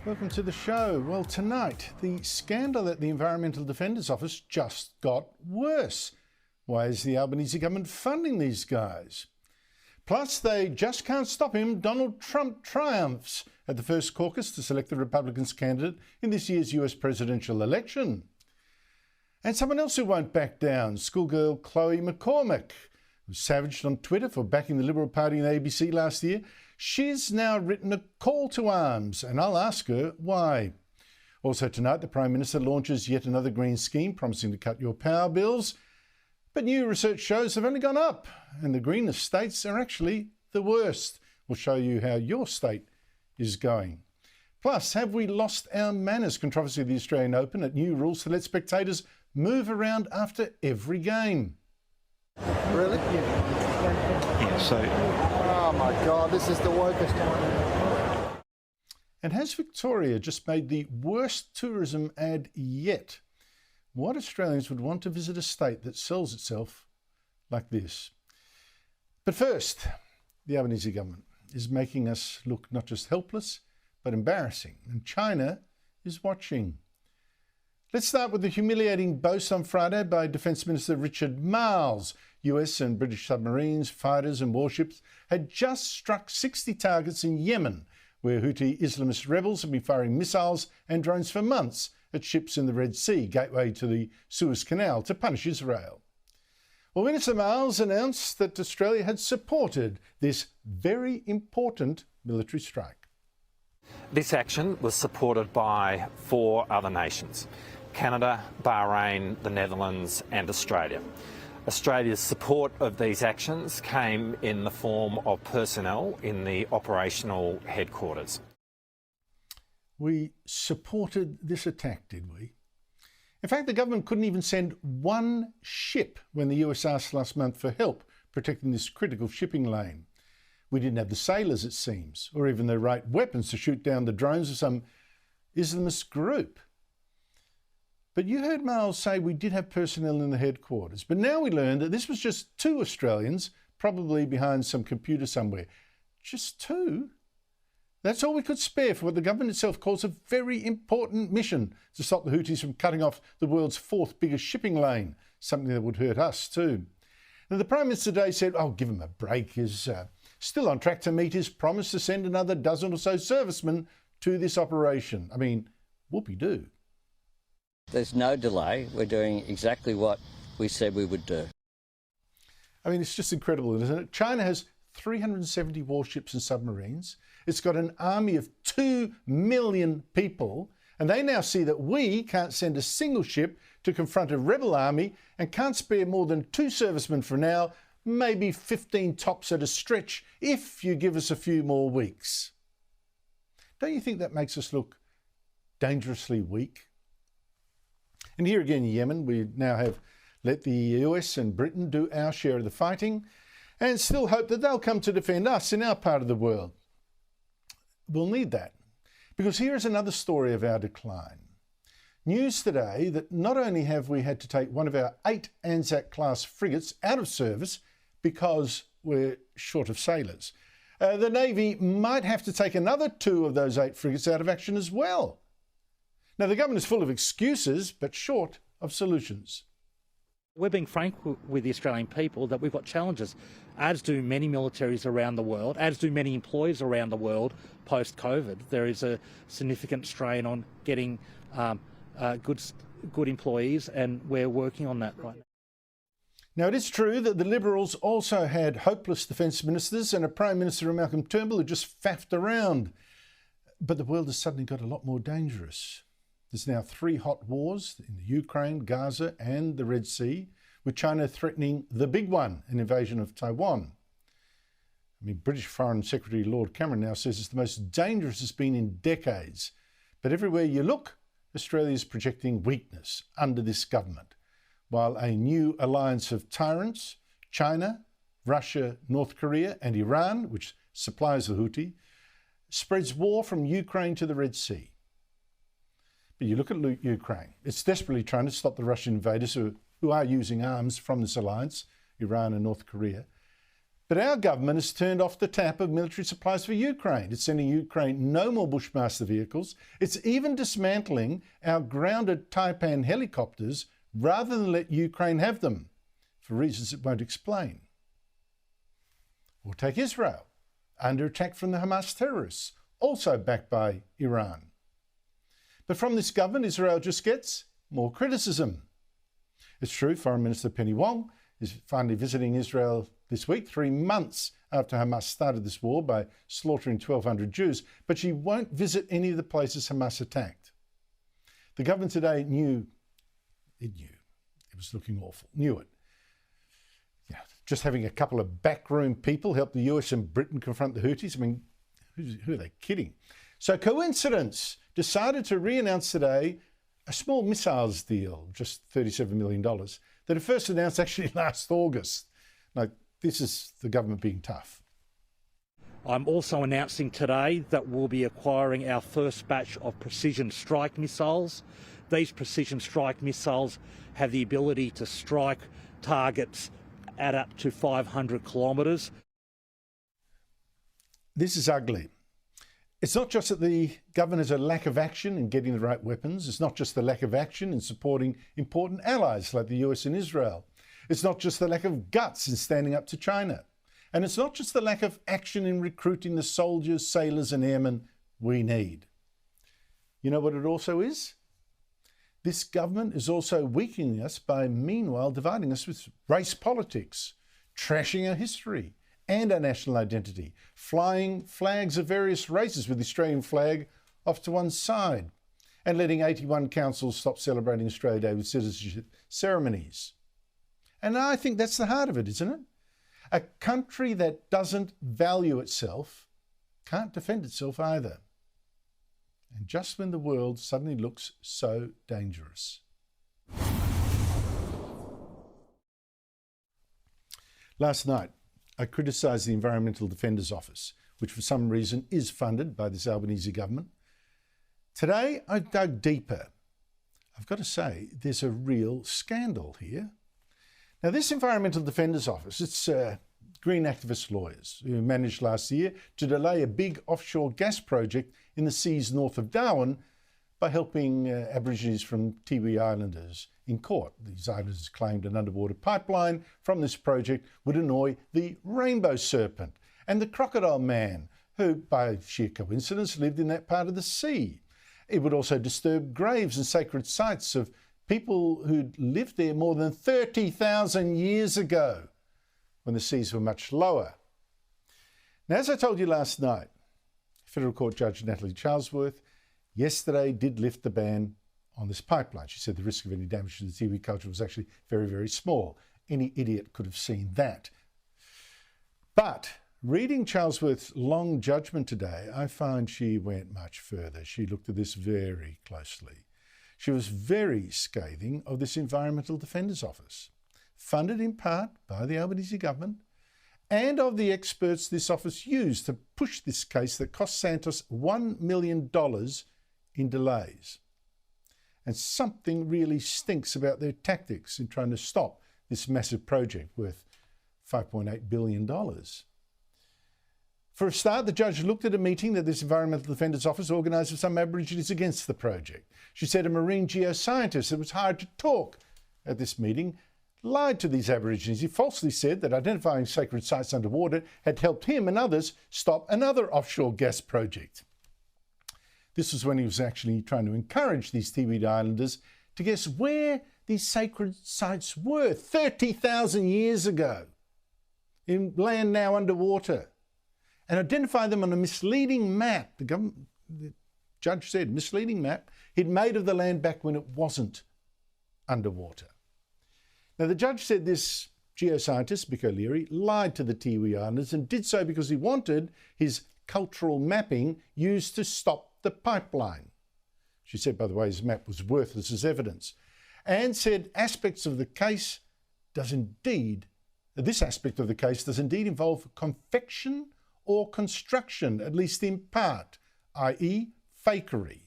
Welcome to the show. Well, tonight, the scandal at the Environmental Defenders Office just got worse. Why is the Albanese government funding these guys? Plus, they just can't stop him. Donald Trump triumphs at the first caucus to select the Republicans' candidate in this year's US presidential election. And someone else who won't back down, schoolgirl Chloe McCormick, who was savaged on Twitter for backing the Liberal Party in the ABC last year. She's now written a call to arms, and I'll ask her why. Also tonight, the Prime Minister launches yet another green scheme promising to cut your power bills. But new research shows have only gone up, and the greenest states are actually the worst. We'll show you how your state is going. Plus, have we lost our manners? Controversy of the Australian Open at new rules to let spectators move around after every game. Really? Yeah, so... Oh my God, this is the wokest one. And has Victoria just made the worst tourism ad yet? What Australians would want to visit a state that sells itself like this? But first, the Albanese government is making us look not just helpless, but embarrassing. And China is watching. Let's start with the humiliating boast on Friday by Defence Minister Richard Marles. US and British submarines, fighters and warships had just struck 60 targets in Yemen, where Houthi Islamist rebels have been firing missiles and drones for months at ships in the Red Sea, gateway to the Suez Canal, to punish Israel. Well, Minister Marles announced that Australia had supported this very important military strike. This action was supported by 4 other nations: Canada, Bahrain, the Netherlands and Australia. Australia's support of these actions came in the form of personnel in the operational headquarters. We supported this attack, did we? In fact, the government couldn't even send one ship when the US asked last month for help protecting this critical shipping lane. We didn't have the sailors, it seems, or even the right weapons to shoot down the drones of some Islamist group. But you heard Marles say we did have personnel in the headquarters. But now we learn that this was just 2 Australians, probably behind some computer somewhere. Just 2? That's all we could spare for what the government itself calls a very important mission to stop the Houthis from cutting off the world's 4th biggest shipping lane, something that would hurt us too. Now, the Prime Minister today said, oh, give him a break. He's still on track to meet his promise to send another dozen or so servicemen to this operation. I mean, whoopee-doo. There's no delay. We're doing exactly what we said we would do. I mean, it's just incredible, isn't it? China has 370 warships and submarines. It's got an army of 2 million people. And they now see that we can't send a single ship to confront a rebel army and can't spare more than 2 servicemen for now, maybe 15 tops at a stretch, if you give us a few more weeks. Don't you think that makes us look dangerously weak? And here again in Yemen, we now have let the US and Britain do our share of the fighting and still hope that they'll come to defend us in our part of the world. We'll need that, because here is another story of our decline. News today that not only have we had to take one of our 8 Anzac-class frigates out of service because we're short of sailors, the Navy might have to take another 2 of those 8 frigates out of action as well. Now, the government is full of excuses, but short of solutions. We're being frank with the Australian people that we've got challenges, as do many militaries around the world, as do many employees around the world post-COVID. There is a significant strain on getting good employees, and we're working on that right now. Now, it is true that the Liberals also had hopeless defence ministers and a Prime Minister, Malcolm Turnbull, who just faffed around. But the world has suddenly got a lot more dangerous. There's now 3 hot wars in the Ukraine, Gaza and the Red Sea, with China threatening the big one, an invasion of Taiwan. I mean, British Foreign Secretary Lord Cameron now says it's the most dangerous it's been in decades. But everywhere you look, Australia is projecting weakness under this government, while a new alliance of tyrants, China, Russia, North Korea and Iran, which supplies the Houthi, spreads war from Ukraine to the Red Sea. But you look at Ukraine, it's desperately trying to stop the Russian invaders who are using arms from this alliance, Iran and North Korea. But our government has turned off the tap of military supplies for Ukraine. It's sending Ukraine no more Bushmaster vehicles. It's even dismantling our grounded Taipan helicopters rather than let Ukraine have them, for reasons it won't explain. Or take Israel, under attack from the Hamas terrorists, also backed by Iran. But from this government, Israel just gets more criticism. It's true, Foreign Minister Penny Wong is finally visiting Israel this week, 3 months after Hamas started this war by slaughtering 1,200 Jews, but she won't visit any of the places Hamas attacked. The government today knew it was looking awful, knew it. Yeah, just having a couple of backroom people help the US and Britain confront the Houthis. I mean, who are they kidding? So coincidence decided to re-announce today a small missiles deal, just $37 million, that it first announced actually last August. Like, this is the government being tough. I'm also announcing today that we'll be acquiring our first batch of precision strike missiles. These precision strike missiles have the ability to strike targets at up to 500 kilometres. This is ugly. It's not just that the government has a lack of action in getting the right weapons. It's not just the lack of action in supporting important allies like the US and Israel. It's not just the lack of guts in standing up to China. And it's not just the lack of action in recruiting the soldiers, sailors and airmen we need. You know what it also is? This government is also weakening us by meanwhile dividing us with race politics, trashing our history and our national identity, flying flags of various races with the Australian flag off to one side, and letting 81 councils stop celebrating Australia Day with citizenship ceremonies. And I think that's the heart of it, isn't it? A country that doesn't value itself can't defend itself either. And just when the world suddenly looks so dangerous. Last night, I criticised the Environmental Defender's Office, which for some reason is funded by this Albanese government. Today, I dug deeper. I've got to say, there's a real scandal here. Now, this Environmental Defender's Office, it's green activist lawyers who managed last year to delay a big offshore gas project in the seas north of Darwin by helping Aborigines from Tiwi Islanders in court. These islanders claimed an underwater pipeline from this project would annoy the rainbow serpent and the crocodile man, who, by sheer coincidence, lived in that part of the sea. It would also disturb graves and sacred sites of people who'd lived there more than 30,000 years ago, when the seas were much lower. Now, as I told you last night, Federal Court Judge Natalie Charlesworth yesterday did lift the ban on this pipeline. She said the risk of any damage to the Tiwi culture was actually very, very small. Any idiot could have seen that. But reading Charlesworth's long judgment today, I find she went much further. She looked at this very closely. She was very scathing of this Environmental Defender's Office, funded in part by the Albanese government, and of the experts this office used to push this case that cost Santos $1 million in delays. And something really stinks about their tactics in trying to stop this massive project worth $5.8 billion. For a start, the judge looked at a meeting that this Environmental Defender's Office organised with some Aborigines against the project. She said a marine geoscientist that was hired to talk at this meeting lied to these Aborigines. He falsely said that identifying sacred sites underwater had helped him and others stop another offshore gas project. This was when he was actually trying to encourage these Tiwi Islanders to guess where these sacred sites were 30,000 years ago, in land now underwater, and identify them on a misleading map. The judge said, misleading map he'd made of the land back when it wasn't underwater. Now, the judge said this geoscientist, Mick O'Leary, lied to the Tiwi Islanders and did so because he wanted his cultural mapping used to stop the pipeline. She said, by the way, his map was worthless as evidence, and said this aspect of the case does indeed involve confection or construction, at least in part, i.e. fakery.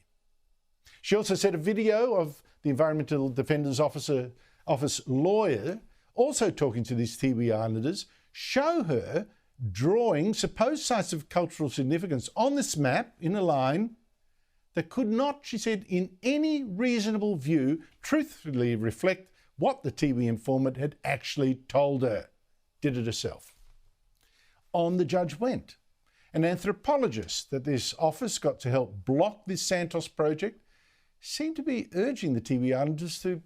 She also said a video of the Environmental Defender's Office lawyer also talking to these Tiwi Islanders show her drawing supposed sites of cultural significance on this map in a line that could not, she said, in any reasonable view, truthfully reflect what the Tiwi informant had actually told her. Did it herself. On the judge went. An anthropologist that this office got to help block this Santos project seemed to be urging the Tiwi Islanders to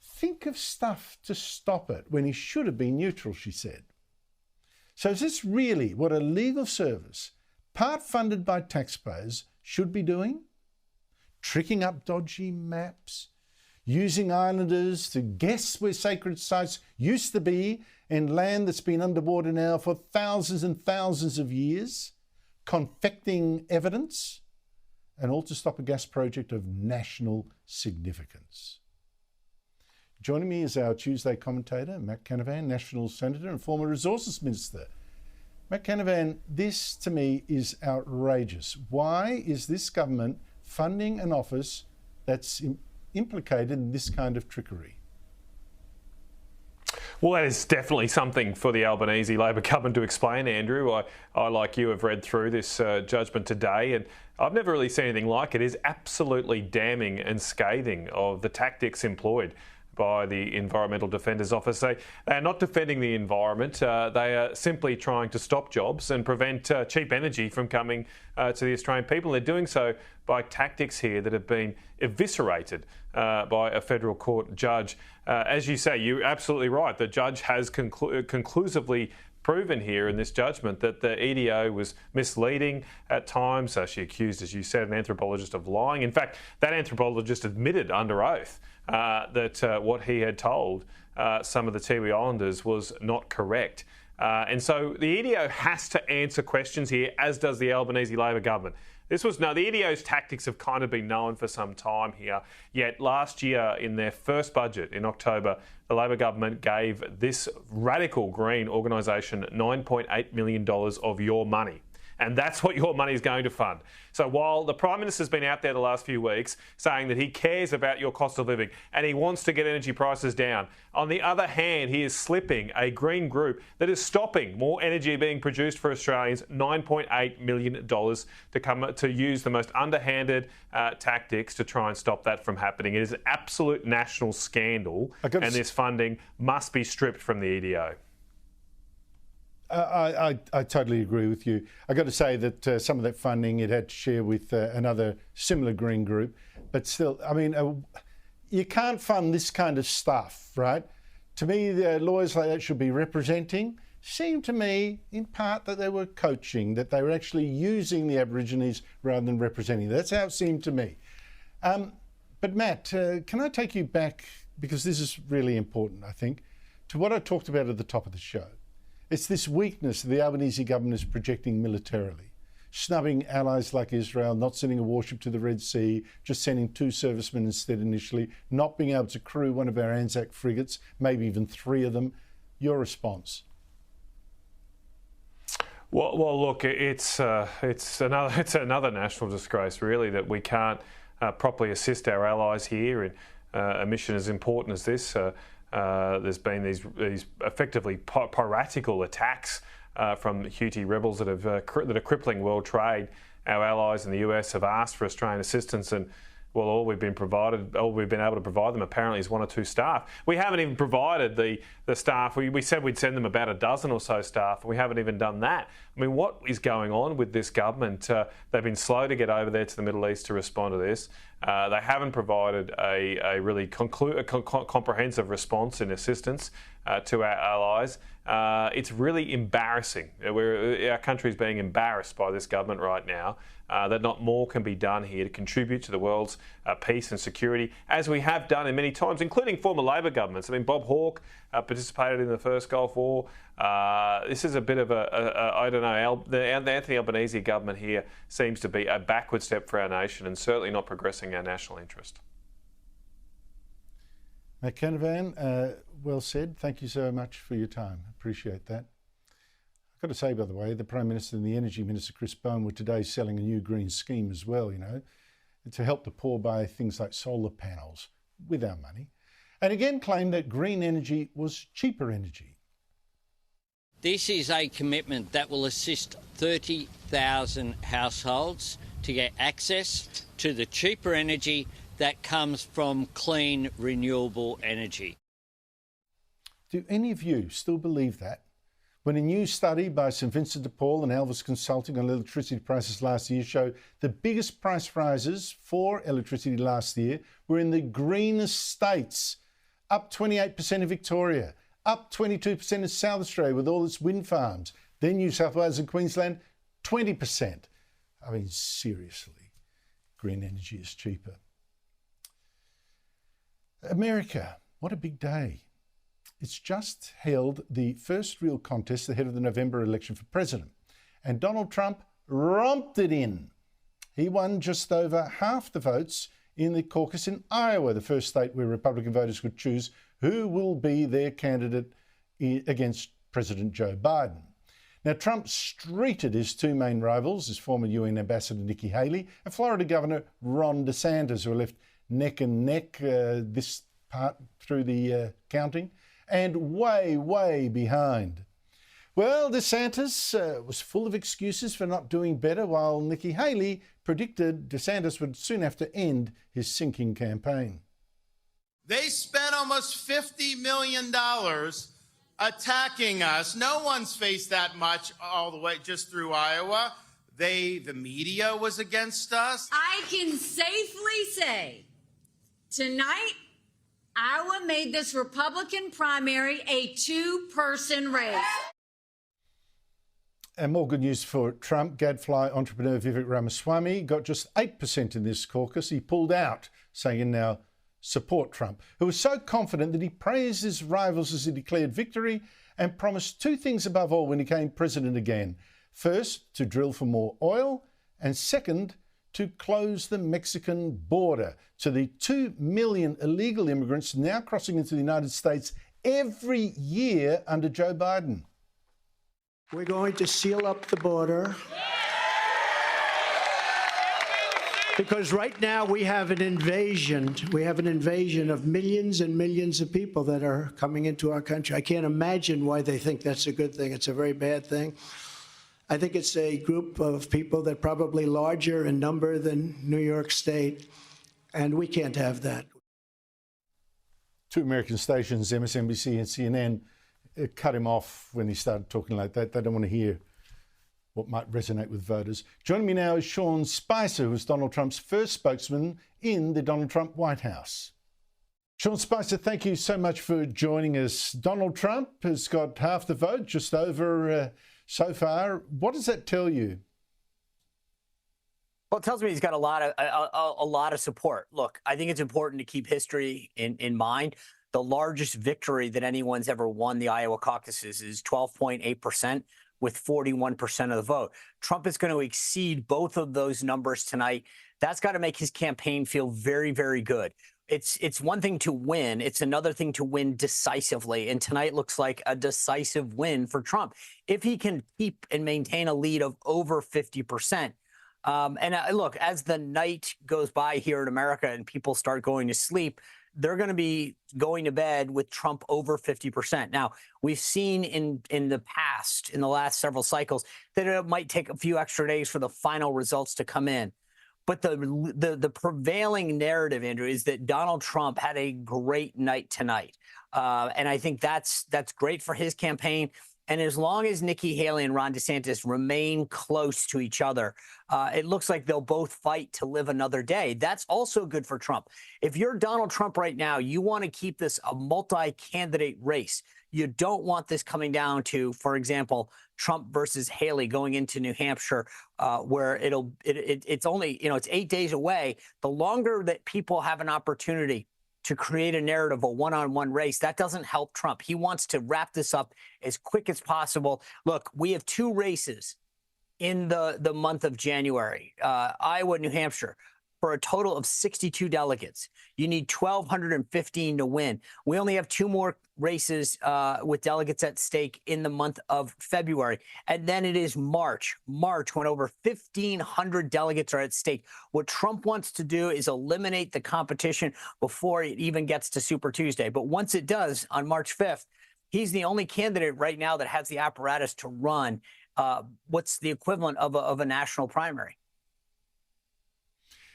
think of stuff to stop it when he should have been neutral, she said. So is this really what a legal service, part funded by taxpayers, should be doing? Tricking up dodgy maps, using islanders to guess where sacred sites used to be in land that's been underwater now for thousands and thousands of years, confecting evidence, and all to stop a gas project of national significance. Joining me is our Tuesday commentator, Matt Canavan, National Senator and former Resources Minister. Matt Canavan, this to me is outrageous. Why is this government funding an office that's implicated in this kind of trickery? Well, that is definitely something for the Albanese Labor government to explain, Andrew. I like you, have read through this judgment today, and I've never really seen anything like it. It is absolutely damning and scathing of the tactics employed by the Environmental Defenders Office. They are not defending the environment. They are simply trying to stop jobs and prevent cheap energy from coming to the Australian people. They're doing so by tactics here that have been eviscerated by a federal court judge. As you say, you're absolutely right. The judge has conclusively proven here in this judgment that the EDO was misleading at times. She accused, as you said, an anthropologist of lying. In fact, that anthropologist admitted under oath that what he had told some of the Tiwi Islanders was not correct. And so the EDO has to answer questions here, as does the Albanese Labor government. The EDO's tactics have kind of been known for some time here, yet last year in their first budget in October, the Labor government gave this radical green organisation $9.8 million of your money. And that's what your money is going to fund. So while the Prime Minister's been out there the last few weeks saying that he cares about your cost of living and he wants to get energy prices down, on the other hand, he is slipping a green group that is stopping more energy being produced for Australians $9.8 million to use the most underhanded tactics to try and stop that from happening. It is an absolute national scandal, and this funding must be stripped from the EDO. I totally agree with you. I've got to say that some of that funding it had to share with another similar green group, but still, I mean, you can't fund this kind of stuff, right? To me, the lawyers like that should be representing. Seemed to me, in part, that they were coaching, that they were actually using the Aborigines rather than representing. That's how it seemed to me. But Matt, can I take you back, because this is really important, I think, to what I talked about at the top of the show. It's this weakness the Albanese government is projecting militarily, snubbing allies like Israel, not sending a warship to the Red Sea, just sending 2 servicemen instead initially, not being able to crew one of our Anzac frigates, maybe even 3 of them. Your response? Well, look, it's another national disgrace, really, that we can't properly assist our allies here in a mission as important as this. There's been these effectively piratical attacks from Houthi rebels that are crippling world trade. Our allies in the US have asked for Australian assistance, and well, all we've been able to provide them apparently is 1 or 2 staff. We haven't even provided the staff. We said we'd send them about a dozen or so staff, and we haven't even done that. I mean, what is going on with this government? They've been slow to get over there to the Middle East to respond to this. They haven't provided a really comprehensive response and assistance to our allies. It's really embarrassing. Our country is being embarrassed by this government right now, that not more can be done here to contribute to the world's peace and security, as we have done in many times, including former Labor governments. I mean, Bob Hawke participated in the first Gulf War. This is a bit of I don't know, the Anthony Albanese government here seems to be a backward step for our nation and certainly not progressing our national interest. Matt Canavan, well said. Thank you so much for your time. Appreciate that. I've got to say, by the way, the Prime Minister and the Energy Minister, Chris Bowen, were today selling a new green scheme as well, you know, to help the poor buy things like solar panels with our money. And again claimed that green energy was cheaper energy. This is a commitment that will assist 30,000 households to get access to the cheaper energy that comes from clean, renewable energy. Do any of you still believe that? When a new study by St Vincent de Paul and Elvis Consulting on electricity prices last year showed the biggest price rises for electricity last year were in the greenest states, up 28% in Victoria, up 22% in South Australia with all its wind farms, then New South Wales and Queensland, 20%. I mean, seriously, green energy is cheaper. America, what a big day. It's just held the first real contest ahead of the November election for president. And Donald Trump romped it in. He won just over half the votes in the caucus in Iowa, the first state where Republican voters could choose who will be their candidate against President Joe Biden. Now, Trump streeted his two main rivals, his former UN Ambassador Nikki Haley and Florida Governor Ron DeSantis, who are left neck and neck this part through the counting, and way, way behind. Well, DeSantis was full of excuses for not doing better, while Nikki Haley predicted DeSantis would soon have to end his sinking campaign. They spent almost $50 million attacking us. No one's faced that much all the way just through Iowa. The media was against us. I can safely say tonight, Iowa made this Republican primary a two-person race. And more good news for Trump. Gadfly entrepreneur Vivek Ramaswamy got just 8% in this caucus. He pulled out, saying he'd now support Trump, who was so confident that he praised his rivals as he declared victory and promised two things above all when he became president again. First, to drill for more oil, and second, to close the Mexican border to the 2 million illegal immigrants now crossing into the United States every year under Joe Biden. We're going to seal up the border because right now we have an invasion. We have an invasion of millions and millions of people that are coming into our country. I can't imagine why they think that's a good thing. It's a very bad thing. I think it's a group of people that are probably larger in number than New York State, and we can't have that. Two American stations, MSNBC and CNN, cut him off when he started talking like that. They don't want to hear what might resonate with voters. Joining me now is Sean Spicer, who was Donald Trump's first spokesman in the Donald Trump White House. Sean Spicer, thank you so much for joining us. Donald Trump has got half the vote, just over so far. What does that tell you? Well, it tells me he's got a lot of support. Look, I think it's important to keep history in mind. The largest victory that anyone's ever won the Iowa caucuses is 12.8% with 41% of the vote. Trump is going to exceed both of those numbers tonight. That's got to make his campaign feel very, very good. It's one thing to win. It's another thing to win decisively. And tonight looks like a decisive win for Trump. If he can keep and maintain a lead of over 50%. Look, as the night goes by here in America and people start going to sleep, they're going to be going to bed with Trump over 50%. Now, we've seen in the past, in the last several cycles, that it might take a few extra days for the final results to come in. But the prevailing narrative, Andrew, is that Donald Trump had a great night tonight. And I think that's great for his campaign. And as long as Nikki Haley and Ron DeSantis remain close to each other, it looks like they'll both fight to live another day. That's also good for Trump. If you're Donald Trump right now, you want to keep this a multi-candidate race. You don't want this coming down to, for example, Trump versus Haley going into New Hampshire, where it's only, it's 8 days away. The longer that people have an opportunity to create a narrative, a one-on-one race, that doesn't help Trump. He wants to wrap this up as quick as possible. Look, we have two races in the month of January, Iowa, New Hampshire, for a total of 62 delegates. You need 1,215 to win. We only have two more races with delegates at stake in the month of February. And then it is March when over 1,500 delegates are at stake. What Trump wants to do is eliminate the competition before it even gets to Super Tuesday. But once it does, on March 5th, He's the only candidate right now that has the apparatus to run what's the equivalent of a national primary.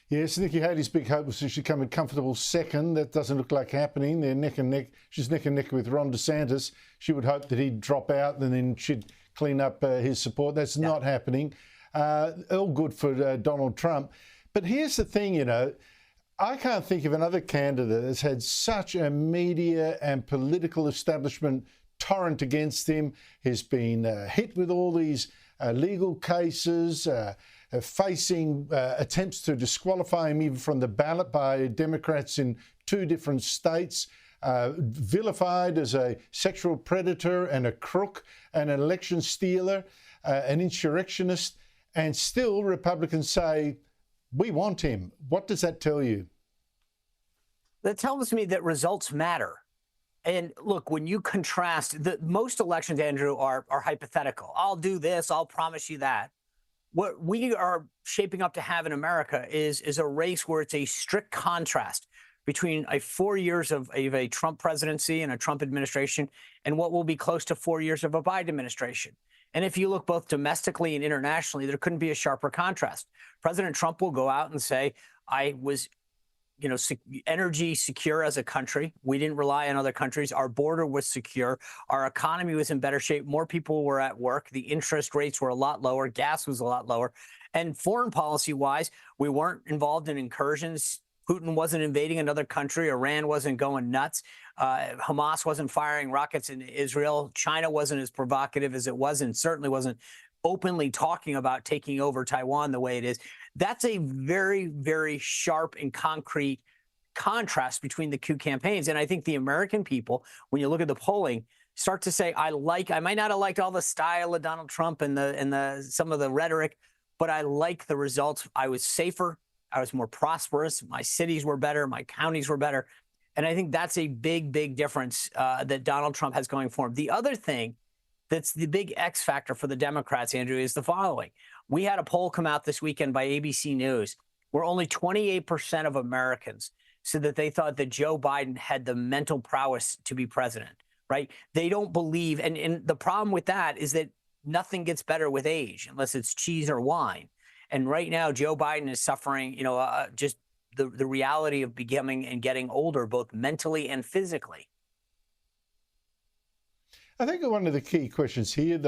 Yes, Nikki Haley's big hope was that she'd come in comfortable second. That doesn't look like happening. They're neck and neck. She's neck and neck with Ron DeSantis. She would hope that he'd drop out and then she'd clean up his support. That's not happening. All good for Donald Trump. But here's the thing, you know, I can't think of another candidate that's had such a media and political establishment torrent against him. He's been hit with all these legal cases, facing attempts to disqualify him even from the ballot by Democrats in 2 different states, vilified as a sexual predator and a crook, an election stealer, an insurrectionist, and still Republicans say, we want him. What does that tell you? That tells me that results matter. And look, when you contrast, most elections, Andrew, are hypothetical. I'll do this, I'll promise you that. What we are shaping up to have in America is a race where it's a strict contrast between 4 years of a Trump presidency and a Trump administration and what will be close to 4 years of a Biden administration. And if you look both domestically and internationally, there couldn't be a sharper contrast. President Trump will go out and say, I was, you know, energy secure as a country. We didn't rely on other countries. Our border was secure. Our economy was in better shape. More people were at work. The interest rates were a lot lower. Gas was a lot lower. And foreign policy wise, we weren't involved in incursions. Putin wasn't invading another country. Iran wasn't going nuts. Hamas wasn't firing rockets into Israel. China wasn't as provocative as it was, and certainly wasn't openly talking about taking over Taiwan the way it is. That's a very, very sharp and concrete contrast between the 2 campaigns. And I think the American people, when you look at the polling, start to say, I might not have liked all the style of Donald Trump and some of the rhetoric, but I like the results. I was safer. I was more prosperous. My cities were better. My counties were better. And I think that's a big, big difference that Donald Trump has going for him. The other thing that's the big X factor for the Democrats, Andrew, is the following. We had a poll come out this weekend by ABC News where only 28% of Americans said that they thought that Joe Biden had the mental prowess to be president, right? They don't believe. And the problem with that is that nothing gets better with age unless it's cheese or wine. And right now, Joe Biden is suffering, you know, just the reality of becoming and getting older, both mentally and physically. I think one of the key questions here,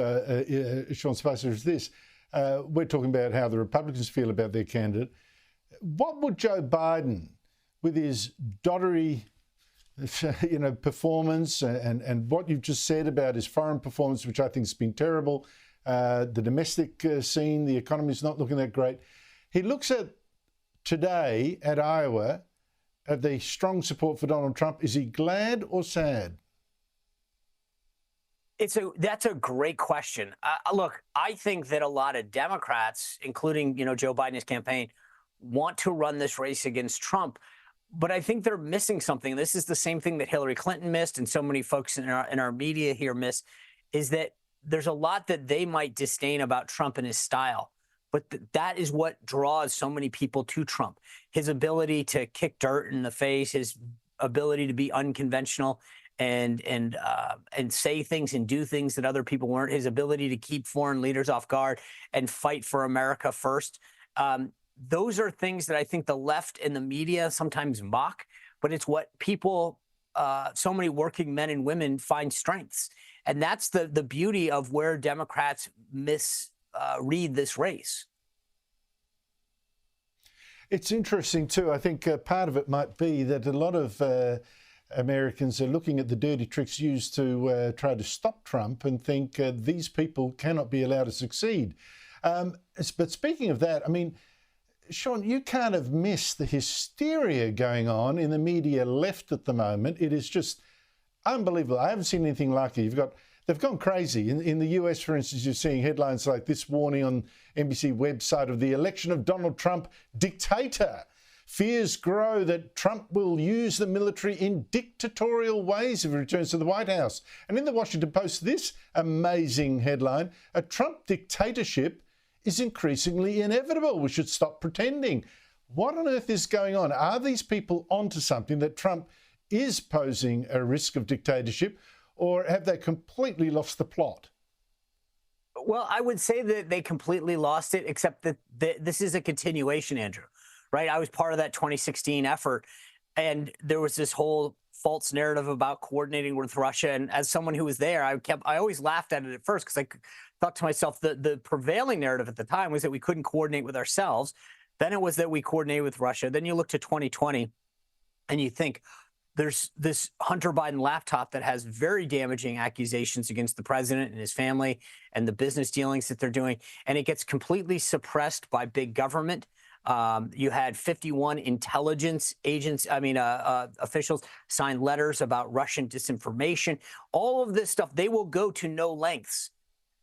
Sean Spicer, is this. We're talking about how the Republicans feel about their candidate. What would Joe Biden, with his doddery, you know, performance and what you've just said about his foreign performance, which I think has been terrible, the domestic scene, the economy is not looking that great. He looks at today at Iowa at the strong support for Donald Trump. Is he glad or sad? That's a great question. Look, I think that a lot of Democrats, including, you know, Joe Biden's campaign, want to run this race against Trump. But I think they're missing something. This is the same thing that Hillary Clinton missed and so many folks in our media here miss, is that there's a lot that they might disdain about Trump and his style. But that is what draws so many people to Trump. His ability to kick dirt in the face, his ability to be unconventional and say things and do things that other people weren't, his ability to keep foreign leaders off guard and fight for America first. Those are things that I think the left and the media sometimes mock, but it's what people, so many working men and women find strengths. And that's the beauty of where Democrats misread this race. It's interesting too. I think part of it might be that a lot of Americans are looking at the dirty tricks used to try to stop Trump and think these people cannot be allowed to succeed. But speaking of that, I mean, Sean, you can't have missed the hysteria going on in the media left at the moment. It is just unbelievable. I haven't seen anything like it. They've gone crazy. In the US, for instance, you're seeing headlines like this warning on NBC website of the election of Donald Trump dictator. Fears grow that Trump will use the military in dictatorial ways if he returns to the White House. And in the Washington Post, this amazing headline, a Trump dictatorship is increasingly inevitable. We should stop pretending. What on earth is going on? Are these people onto something, that Trump is posing a risk of dictatorship? or have they completely lost the plot? Well, I would say that they completely lost it, except that this is a continuation, Andrew, right? I was part of that 2016 effort, and there was this whole false narrative about coordinating with Russia. And as someone who was there, I always laughed at it at first because I thought to myself that the prevailing narrative at the time was that we couldn't coordinate with ourselves. Then it was that we coordinated with Russia. Then you look to 2020 and you think there's this Hunter Biden laptop that has very damaging accusations against the president and his family and the business dealings that they're doing. And it gets completely suppressed by big government. You had 51 intelligence agents, officials sign letters about Russian disinformation. All of this stuff, they will go to no lengths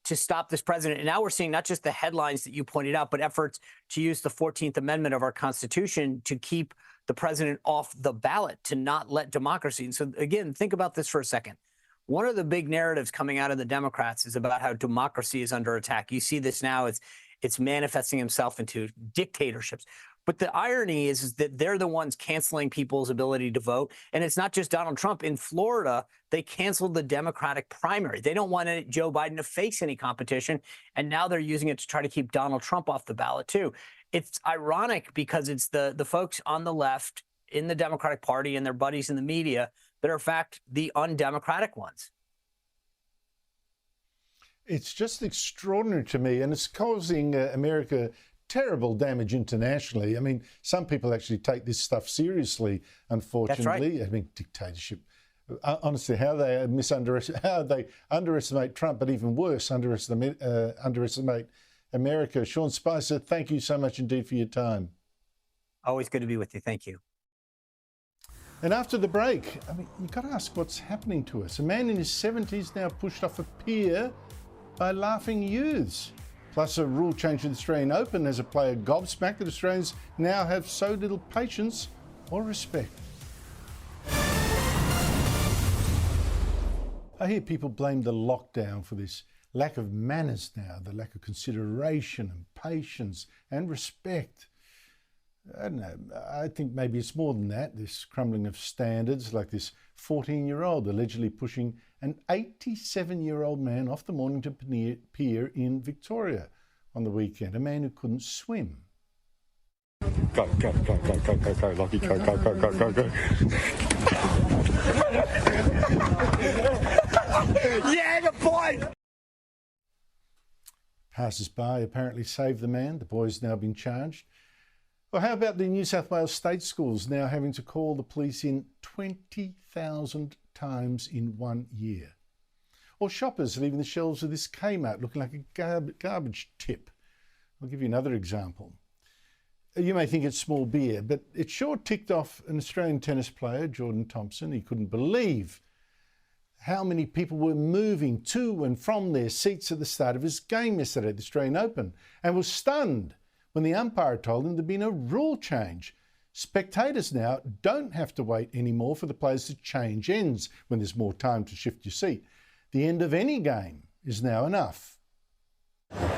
to stop this president. And now we're seeing not just the headlines that you pointed out, but efforts to use the 14th Amendment of our Constitution to keep the president off the ballot, to not let democracy. And so, again, think about this for a second. One of the big narratives coming out of the Democrats is about how democracy is under attack. You see this now. It's manifesting itself into dictatorships. But the irony is that they're the ones canceling people's ability to vote. And it's not just Donald Trump. In Florida, they canceled the Democratic primary. They don't want Joe Biden to face any competition. And now they're using it to try to keep Donald Trump off the ballot, too. It's ironic because it's the folks on the left in the Democratic Party and their buddies in the media that are, in fact, the undemocratic ones. It's just extraordinary to me, and it's causing America terrible damage internationally. I mean, some people actually take this stuff seriously, unfortunately. That's right. I mean, dictatorship. Honestly, how they underestimate Trump, but even worse, underestimate America. Sean Spicer, thank you so much indeed for your time. Always good to be with you. Thank you. And after the break, I mean, you've got to ask what's happening to us. A man in his 70s now pushed off a pier by laughing youths. Plus a rule change in the Australian Open as a player gobsmacked that Australians now have so little patience or respect. I hear people blame the lockdown for this lack of manners now, the lack of consideration and patience and respect. I don't know, I think maybe it's more than that, this crumbling of standards, like this 14-year-old allegedly pushing an 87-year-old man off the Mornington Pier in Victoria on the weekend, a man who couldn't swim. Go, Lockie, go. Yeah, the point! Passers-by apparently saved the man. The boy's now been charged. Well, how about the New South Wales state schools now having to call the police in 20,000 times in 1 year? Or shoppers leaving the shelves of this Kmart looking like a garbage tip. I'll give you another example. You may think it's small beer, but it sure ticked off an Australian tennis player, Jordan Thompson. He couldn't believe how many people were moving to and from their seats at the start of his game yesterday at the Australian Open, and was stunned when the umpire told him there'd been a rule change. Spectators now don't have to wait anymore for the players to change ends when there's more time to shift your seat. The end of any game is now enough.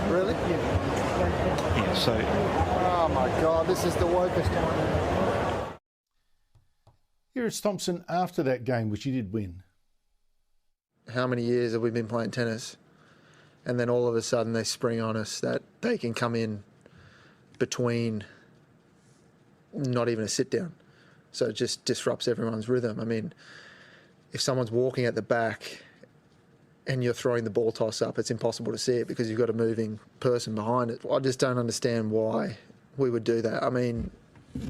Really? Yeah, so... Oh my God, this is the wokest time. Here is Thompson after that game, which he did win. How many years have we been playing tennis? And then all of a sudden they spring on us that they can come in between not even a sit down. So it just disrupts everyone's rhythm. I mean, if someone's walking at the back and you're throwing the ball toss up, it's impossible to see it because you've got a moving person behind it. I just don't understand why we would do that. I mean,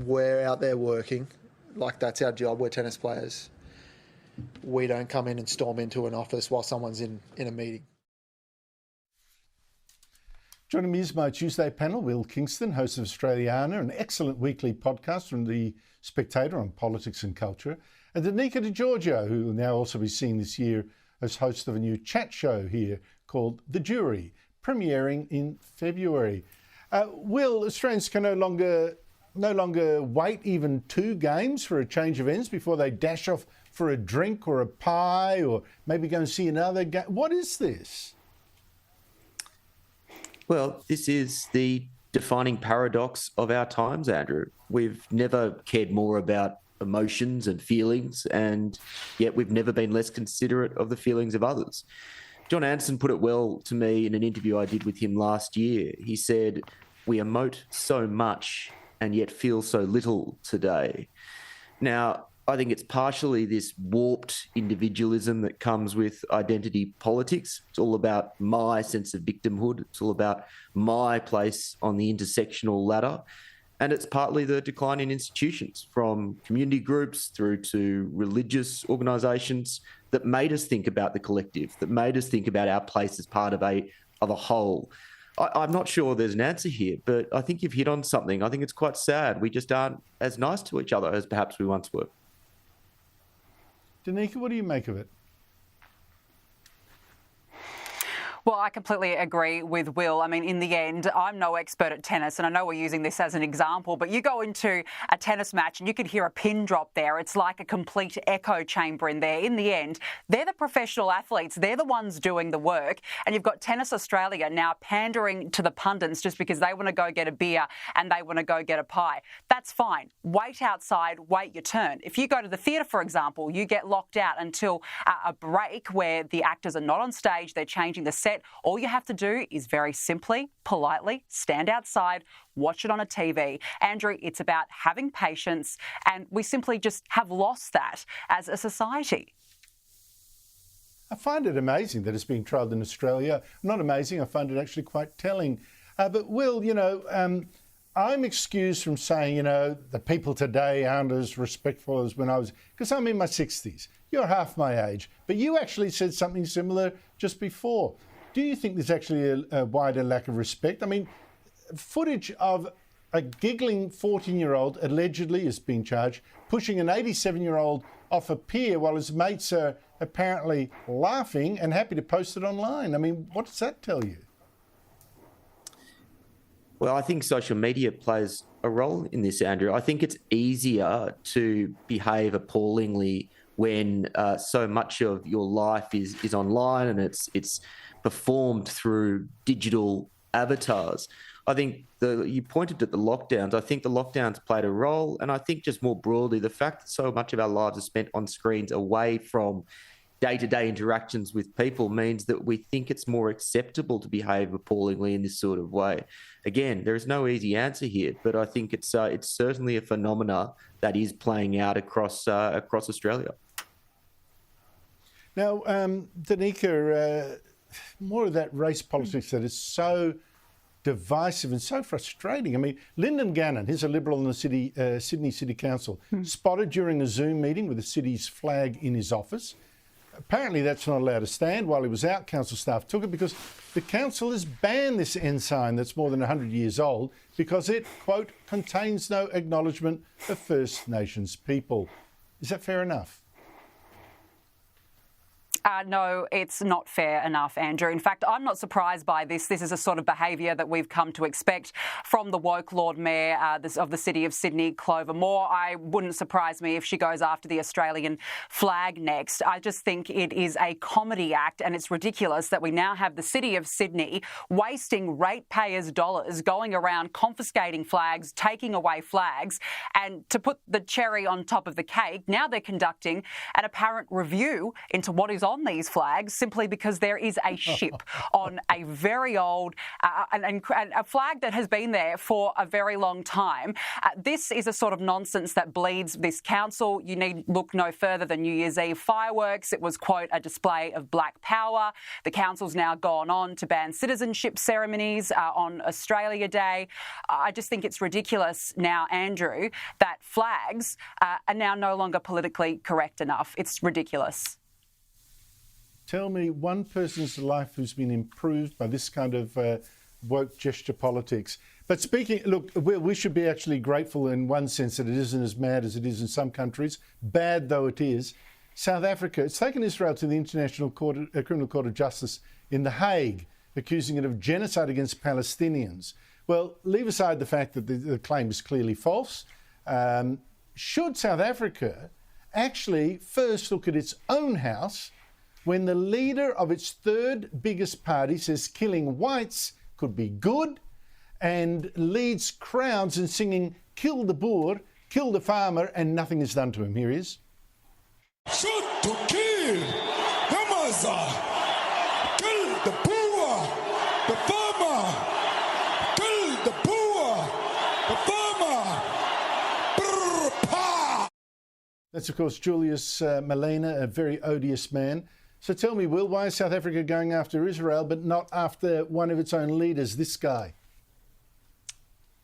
we're out there working, like that's our job, we're tennis players. We don't come in and storm into an office while someone's in a meeting. Joining me is my Tuesday panel, Will Kingston, host of Australiana, an excellent weekly podcast from The Spectator on politics and culture, and Danica DiGiorgio, who will now also be seen this year as host of a new chat show here called The Jury, premiering in February. Will, Australians can no longer wait even 2 games for a change of ends before they dash off for a drink or a pie or maybe go and see another game? What is this? Well, this is the defining paradox of our times, Andrew. We've never cared more about emotions and feelings, and yet we've never been less considerate of the feelings of others. John Anderson put it well to me in an interview I did with him last year. He said, "We emote so much and yet feel so little today." Now, I think it's partially this warped individualism that comes with identity politics. It's all about my sense of victimhood. It's all about my place on the intersectional ladder. And it's partly the decline in institutions, from community groups through to religious organisations, that made us think about the collective, that made us think about our place as part of a whole. I'm not sure there's an answer here, but I think you've hit on something. I think it's quite sad. We just aren't as nice to each other as perhaps we once were. Danica, what do you make of it? Well, I completely agree with Will. I mean, in the end, I'm no expert at tennis, and I know we're using this as an example, but you go into a tennis match and you could hear a pin drop there. It's like a complete echo chamber in there. In the end, they're the professional athletes. They're the ones doing the work. And you've got Tennis Australia now pandering to the pundits just because they want to go get a beer and they want to go get a pie. That's fine. Wait outside, wait your turn. If you go to the theatre, for example, you get locked out until a break where the actors are not on stage, they're changing the set. All you have to do is very simply, politely stand outside, watch it on a TV. Andrew, it's about having patience, and we simply just have lost that as a society. I find it amazing that it's being trialled in Australia. Not amazing, I find it actually quite telling. But Will, I'm excused from saying, the people today aren't as respectful as when I was, because I'm in my 60s. You're half my age. But you actually said something similar just before. Do you think there's actually a wider lack of respect? I mean, footage of a giggling 14-year-old allegedly is being charged, pushing an 87-year-old off a pier while his mates are apparently laughing and happy to post it online. I mean, what does that tell you? Well, I think social media plays a role in this, Andrew. I think it's easier to behave appallingly when so much of your life is online and it's performed through digital avatars. I think you pointed at the lockdowns. I think the lockdowns played a role, and I think just more broadly, the fact that so much of our lives are spent on screens away from day-to-day interactions with people means that we think it's more acceptable to behave appallingly in this sort of way. Again, there is no easy answer here, but I think it's certainly a phenomena that is playing out across Australia. Now, Danica, more of that race politics that is so divisive and so frustrating. I mean, Lyndon Gannon, he's a Liberal in the Sydney City Council, spotted during a Zoom meeting with the city's flag in his office. Apparently that's not allowed to stand. While he was out, council staff took it because the council has banned this ensign that's more than 100 years old because it, quote, contains no acknowledgement of First Nations people. Is that fair enough? No, it's not fair enough, Andrew. In fact, I'm not surprised by this. This is a sort of behaviour that we've come to expect from the woke Lord Mayor of the City of Sydney, Clover Moore. I wouldn't surprise me if she goes after the Australian flag next. I just think it is a comedy act, and it's ridiculous that we now have the City of Sydney wasting ratepayers' dollars going around confiscating flags, taking away flags, and to put the cherry on top of the cake, now they're conducting an apparent review into what is on these flags simply because there is a ship on a very old and a flag that has been there for a very long time. This is a sort of nonsense that bleeds this council. You need look no further than New Year's Eve fireworks. It was, quote, a display of black power. The council's now gone on to ban citizenship ceremonies on Australia Day. I just think it's ridiculous now, Andrew, that flags are now no longer politically correct enough. It's ridiculous. Tell me one person's life who's been improved by this kind of woke gesture politics. But speaking, look, we should be actually grateful in one sense that it isn't as mad as it is in some countries, bad though it is. South Africa, it's taken Israel to the International Criminal Court of Justice in The Hague, accusing it of genocide against Palestinians. Well, leave aside the fact that the claim is clearly false. Should South Africa actually first look at its own house when the leader of its third biggest party says killing whites could be good and leads crowds in singing "Kill the Boer, kill the farmer," and nothing is done to him. Here he is. Shoot to kill Hamas, kill the poor, the farmer, kill the poor, the farmer. Brr, That's, of course, Julius Malema, a very odious man. So tell me, Will, why is South Africa going after Israel but not after one of its own leaders, this guy?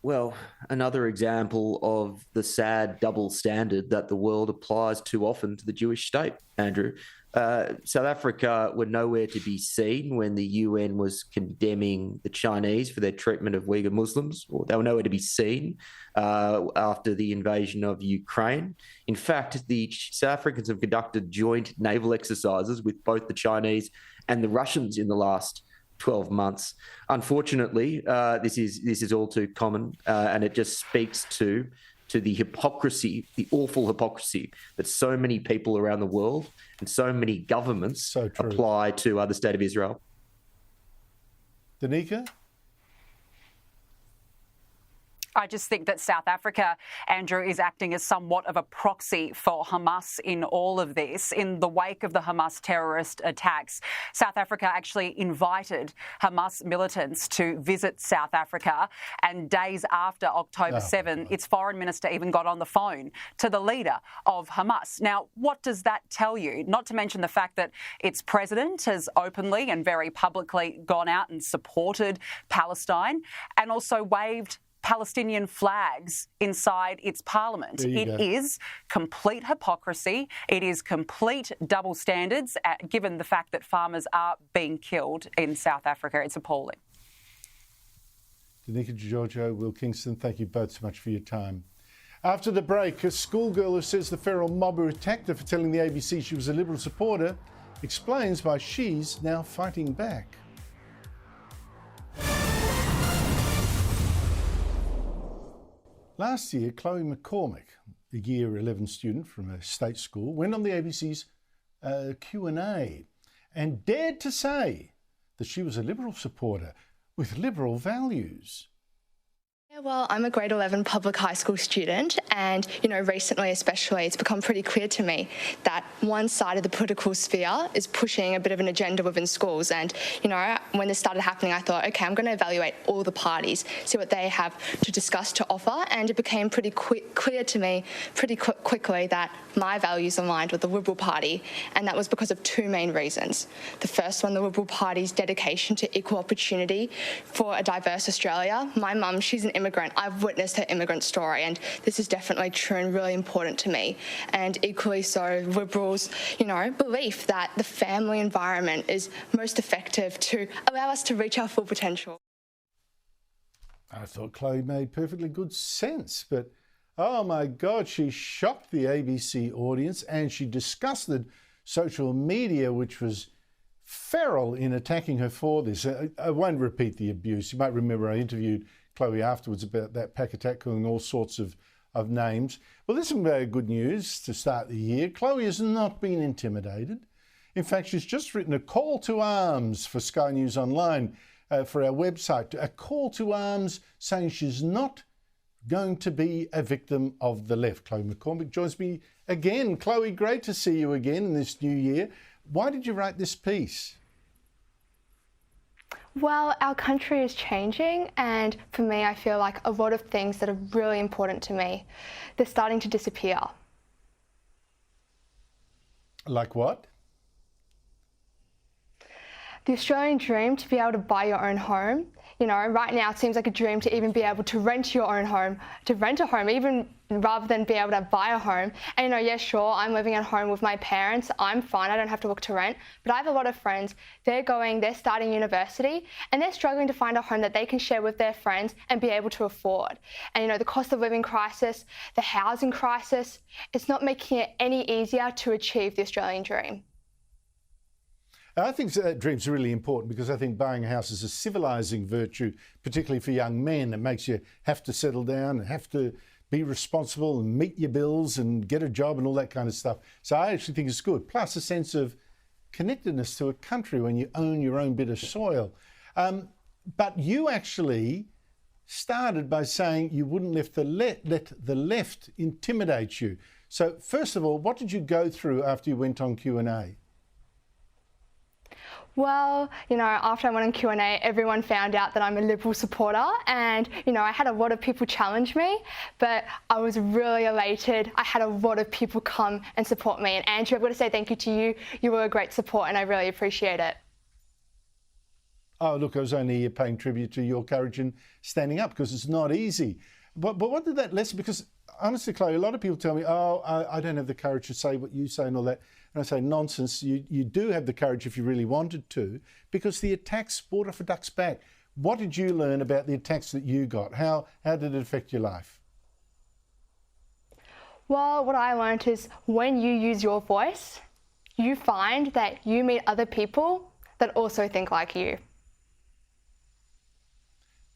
Well, another example of the sad double standard that the world applies too often to the Jewish state, Andrew. South Africa were nowhere to be seen when the UN was condemning the Chinese for their treatment of Uyghur Muslims, or they were nowhere to be seen after the invasion of Ukraine. In fact, the South Africans have conducted joint naval exercises with both the Chinese and the Russians in the last 12 months. Unfortunately, this is all too common, and it just speaks to the hypocrisy, the awful hypocrisy that so many people around the world and so many governments apply to the state of Israel. Danica? I just think that South Africa, Andrew, is acting as somewhat of a proxy for Hamas in all of this. In the wake of the Hamas terrorist attacks, South Africa actually invited Hamas militants to visit South Africa. And days after October 7, its foreign minister even got on the phone to the leader of Hamas. Now, what does that tell you? Not to mention the fact that its president has openly and very publicly gone out and supported Palestine and also waved Palestinian flags inside its parliament. It is complete hypocrisy. It is complete double standards, given the fact that farmers are being killed in South Africa. It's appalling. Danica Giorgio, Will Kingston, thank you both so much for your time. After the break, a schoolgirl who says the feral mob who attacked her for telling the ABC she was a Liberal supporter explains why she's now fighting back. Last year, Chloe McCormick, a Year 11 student from a state school, went on the ABC's Q&A and dared to say that she was a Liberal supporter with Liberal values. Yeah, well, I'm a grade 11 public high school student, and, recently especially, it's become pretty clear to me that one side of the political sphere is pushing a bit of an agenda within schools. And, when this started happening, I thought, okay, I'm going to evaluate all the parties, see what they have to discuss, to offer, and it became pretty clear to me pretty quickly that my values aligned with the Liberal Party, and that was because of two main reasons. The first one, the Liberal Party's dedication to equal opportunity for a diverse Australia. My mum, she's an immigrant. I've witnessed her immigrant story, and this is definitely true and really important to me. And equally so, Liberals, belief that the family environment is most effective to allow us to reach our full potential. I thought Chloe made perfectly good sense, but oh my God, she shocked the ABC audience and she disgusted social media, which was feral in attacking her for this. I won't repeat the abuse. You might remember I interviewed Chloe afterwards about that pack attack, calling all sorts of names. Well, there's some very good news to start the year. Chloe has not been intimidated. In fact, she's just written a call to arms for Sky News Online, for our website, a call to arms saying she's not going to be a victim of the left. Chloe McCormick joins me again. Chloe, great to see you again in this new year. Why did you write this piece? Well, our country is changing, and for me, I feel like a lot of things that are really important to me, they're starting to disappear. Like what? The Australian dream to be able to buy your own home. Right now it seems like a dream to even be able to rent your own home, to rent a home, even rather than be able to buy a home. And yes, sure, I'm living at home with my parents. I'm fine, I don't have to look to rent. But I have a lot of friends, they're starting university, and they're struggling to find a home that they can share with their friends and be able to afford. And the cost of living crisis, the housing crisis, it's not making it any easier to achieve the Australian dream. I think that dream's really important because I think buying a house is a civilising virtue, particularly for young men. It makes you have to settle down and have to be responsible and meet your bills and get a job and all that kind of stuff. So I actually think it's good. Plus a sense of connectedness to a country when you own your own bit of soil. But you actually started by saying you wouldn't let the left intimidate you. So first of all, what did you go through after you went on Q&A? Well, after I went on Q&A, everyone found out that I'm a Liberal supporter, and, I had a lot of people challenge me, but I was really elated. I had a lot of people come and support me, and Andrew, I've got to say thank you to you. You were a great support, and I really appreciate it. Oh, look, I was only paying tribute to your courage in standing up, because it's not easy. But what did that lesson, because honestly, Chloe, a lot of people tell me, oh, I don't have the courage to say what you say and all that. And I say, nonsense, you do have the courage if you really wanted to, because the attacks brought off a duck's back. What did you learn about the attacks that you got? How did it affect your life? Well, what I learned is when you use your voice, you find that you meet other people that also think like you.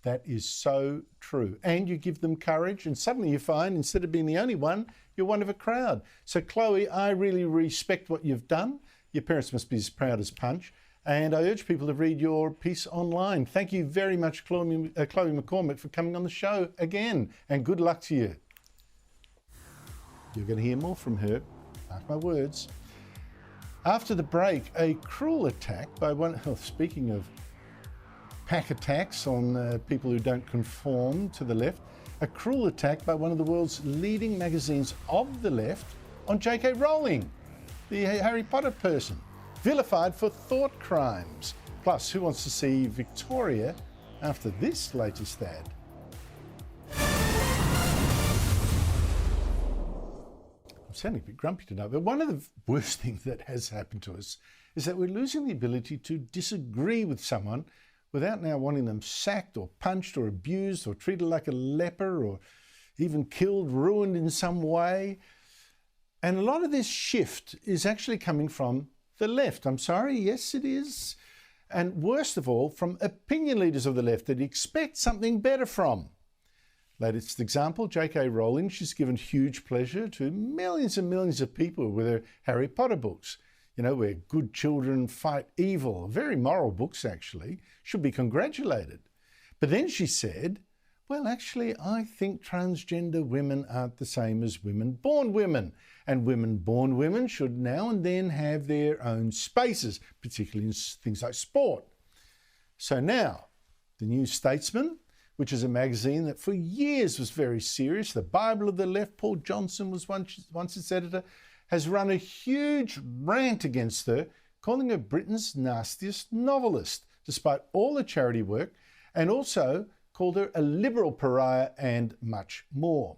That is so true. And you give them courage, and suddenly you find, instead of being the only one, you're one of a crowd. So, Chloe, I really respect what you've done. Your parents must be as proud as Punch. And I urge people to read your piece online. Thank you very much, Chloe McCormick, for coming on the show again. And good luck to you. You're going to hear more from her. Mark my words. After the break, a cruel attack by one... Oh, speaking of pack attacks on people who don't conform to the left, a cruel attack by one of the world's leading magazines of the left on J.K. Rowling, the Harry Potter person, vilified for thought crimes. Plus, who wants to see Victoria after this latest ad? I'm sounding a bit grumpy tonight, but one of the worst things that has happened to us is that we're losing the ability to disagree with someone without now wanting them sacked or punched or abused or treated like a leper or even killed, ruined in some way. And a lot of this shift is actually coming from the left. I'm sorry, yes it is. And worst of all, from opinion leaders of the left that expect something better from. Latest example, J.K. Rowling, she's given huge pleasure to millions and millions of people with her Harry Potter books. Where good children fight evil. Very moral books, actually. Should be congratulated. But then she said, well, actually, I think transgender women aren't the same as women-born women. And women-born women should now and then have their own spaces, particularly in things like sport. So now, the New Statesman, which is a magazine that for years was very serious, the Bible of the left, Paul Johnson was once its editor, has run a huge rant against her, calling her Britain's nastiest novelist, despite all the charity work, and also called her a liberal pariah and much more.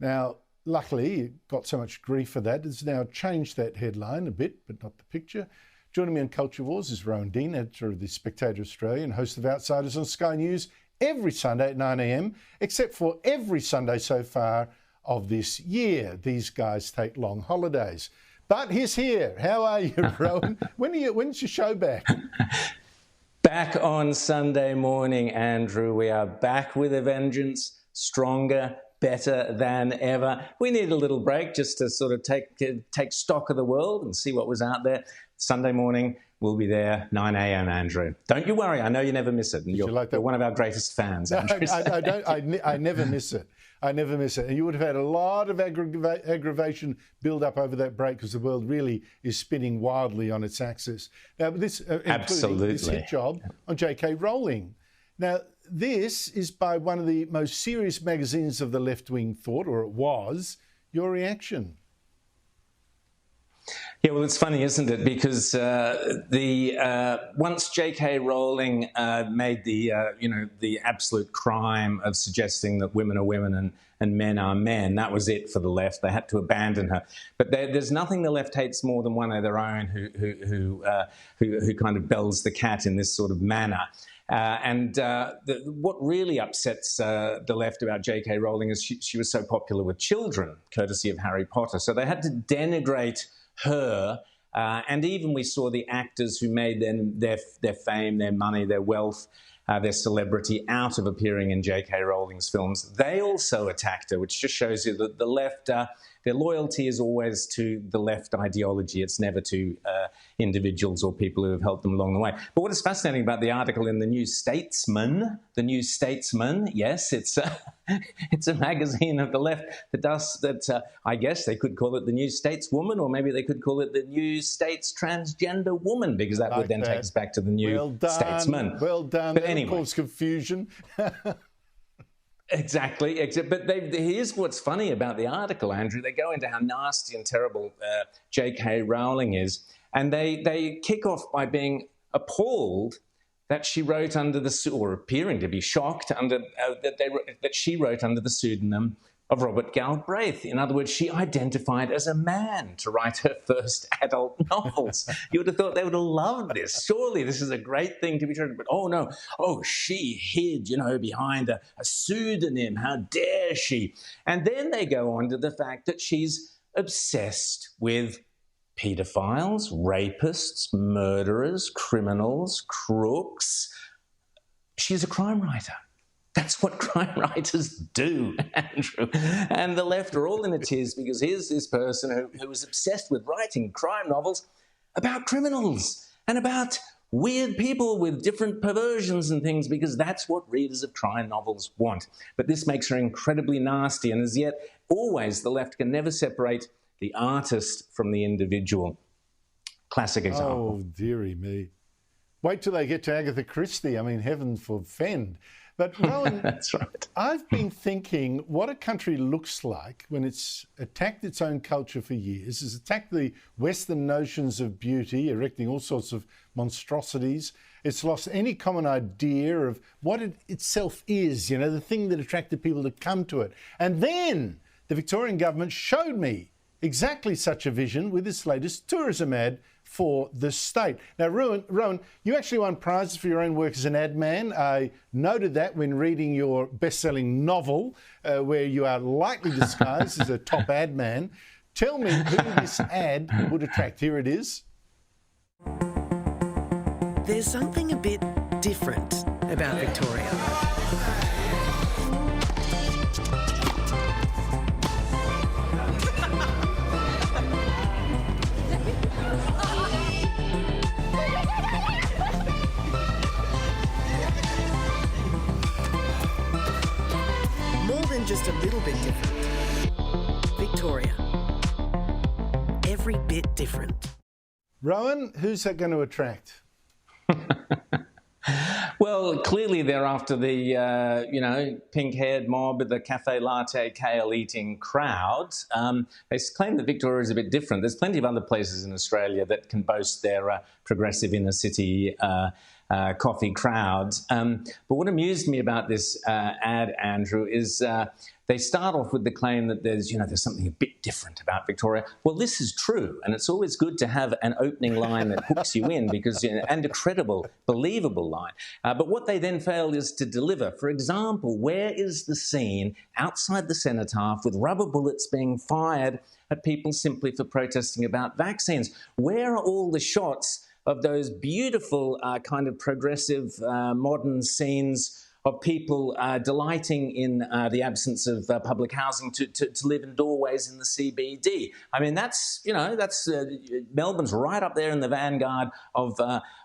Now, luckily, it got so much grief for that, it's now changed that headline a bit, but not the picture. Joining me on Culture Wars is Rowan Dean, editor of the Spectator Australia and host of Outsiders on Sky News every Sunday at 9 a.m, except for every Sunday so far of this year. These guys take long holidays. But he's here. How are you, Rowan? When's your show back? Back on Sunday morning, Andrew. We are back with a vengeance, stronger, better than ever. We need a little break just to sort of take stock of the world and see what was out there. Sunday morning, we'll be there, 9 a.m, Andrew. Don't you worry. I know you never miss it. And you're one of our greatest fans, Andrew. No, I never miss it. I never miss it. And you would have had a lot of aggravation build up over that break because the world really is spinning wildly on its axis. Now, this absolutely this hit job on J.K. Rowling. Now, this is by one of the most serious magazines of the left-wing thought, or it was. Your reaction? Yeah, well, it's funny, isn't it? Because once J.K. Rowling made the absolute crime of suggesting that women are women and men are men, that was it for the left. They had to abandon her. But there's nothing the left hates more than one of their own who kind of bells the cat in this sort of manner. What really upsets the left about J.K. Rowling is she was so popular with children, courtesy of Harry Potter. So they had to denigrate her, and even we saw the actors who made their fame, their money, their wealth, their celebrity out of appearing in J.K. Rowling's films. They also attacked her, which just shows you that the left Their loyalty is always to the left ideology. It's never to individuals or people who have helped them along the way. But what is fascinating about the article in the New Statesman, yes, it's a magazine of the left that does that. I guess they could call it the New Stateswoman, or maybe they could call it the New States Transgender Woman, because that would then take us back to the New Statesman. Well done. But That anyway, caused confusion. Exactly. But here's what's funny about the article, Andrew. They go into how nasty and terrible J.K. Rowling is, and they kick off by being appalled that she wrote under the, or appearing to be shocked under that she wrote under the pseudonym of Robert Galbraith. In other words, she identified as a man to write her first adult novels. You would have thought they would have loved this. Surely this is a great thing to be true. But oh no, she hid, behind a pseudonym. How dare she? And then they go on to the fact that she's obsessed with paedophiles, rapists, murderers, criminals, crooks. She's a crime writer. That's what crime writers do, Andrew. And the left are all in a tiz because here's this person who was obsessed with writing crime novels about criminals and about weird people with different perversions and things, because that's what readers of crime novels want. But this makes her incredibly nasty, and as yet, always the left can never separate the artist from the individual. Classic example. Oh, dearie me. Wait till they get to Agatha Christie. I mean, heaven forfend. But Rowan, that's right. I've been thinking what a country looks like when it's attacked its own culture for years, has attacked the Western notions of beauty, erecting all sorts of monstrosities. It's lost any common idea of what it itself is, the thing that attracted people to come to it. And then the Victorian government showed me exactly such a vision with its latest tourism ad for the state. Now, Rowan, you actually won prizes for your own work as an ad man. I noted that when reading your best-selling novel, where you are lightly disguised as a top ad man. Tell me who this ad would attract. Here it is. There's something a bit different about Victoria. Just a little bit different. Victoria. Every bit different. Rowan, who's that going to attract? Well, clearly they're after the, pink-haired mob, the cafe latte, kale-eating crowd. They claim that Victoria is a bit different. There's plenty of other places in Australia that can boast their progressive inner-city coffee crowd. But what amused me about this ad, Andrew, is they start off with the claim that there's something a bit different about Victoria. Well, this is true, and it's always good to have an opening line that hooks you in, because and a credible, believable line. But what they then fail is to deliver. For example, where is the scene outside the cenotaph with rubber bullets being fired at people simply for protesting about vaccines? Where are all the shots of those beautiful kind of progressive modern scenes of people delighting in the absence of public housing to live in doorways in the CBD? I mean, that's Melbourne's right up there in the vanguard of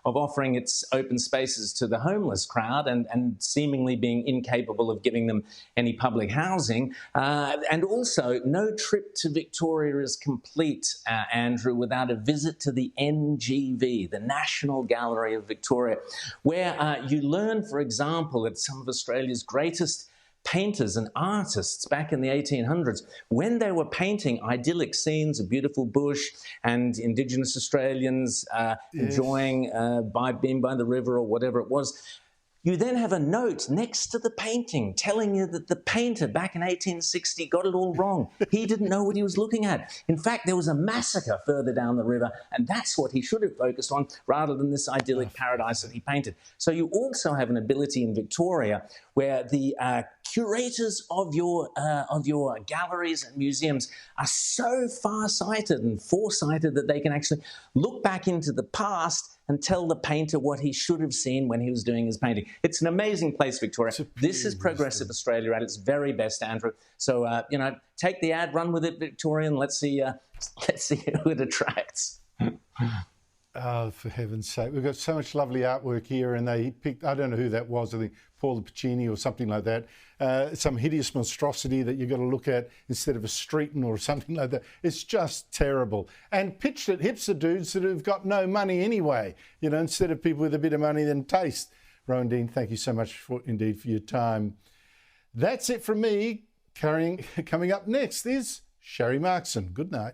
offering its open spaces to the homeless crowd and seemingly being incapable of giving them any public housing. And also, no trip to Victoria is complete, Andrew, without a visit to the NGV, the National Gallery of Victoria, where you learn, for example, that some of Australia's greatest painters and artists back in the 1800s, when they were painting idyllic scenes of beautiful bush and Indigenous Australians enjoying being by the river or whatever it was, you then have a note next to the painting telling you that the painter back in 1860 got it all wrong. He didn't know what he was looking at. In fact, there was a massacre further down the river, and that's what he should have focused on rather than this idyllic paradise that he painted. So you also have an ability in Victoria where the curators of your galleries and museums are so far-sighted and foresighted that they can actually look back into the past and tell the painter what he should have seen when he was doing his painting. It's an amazing place, Victoria. This is progressive Australia at its very best, Andrew. So, take the ad, run with it, Victoria, and let's see who it attracts. Oh, for heaven's sake. We've got so much lovely artwork here, and they picked, I don't know who that was, I think Paul Pacini or something like that, some hideous monstrosity that you've got to look at instead of a Streeton or something like that. It's just terrible. And pitched at hipster dudes that have got no money anyway, instead of people with a bit of money than taste. Rowan Dean, thank you so much for your time. That's it from me. Coming up next is Sherry Markson. Good night.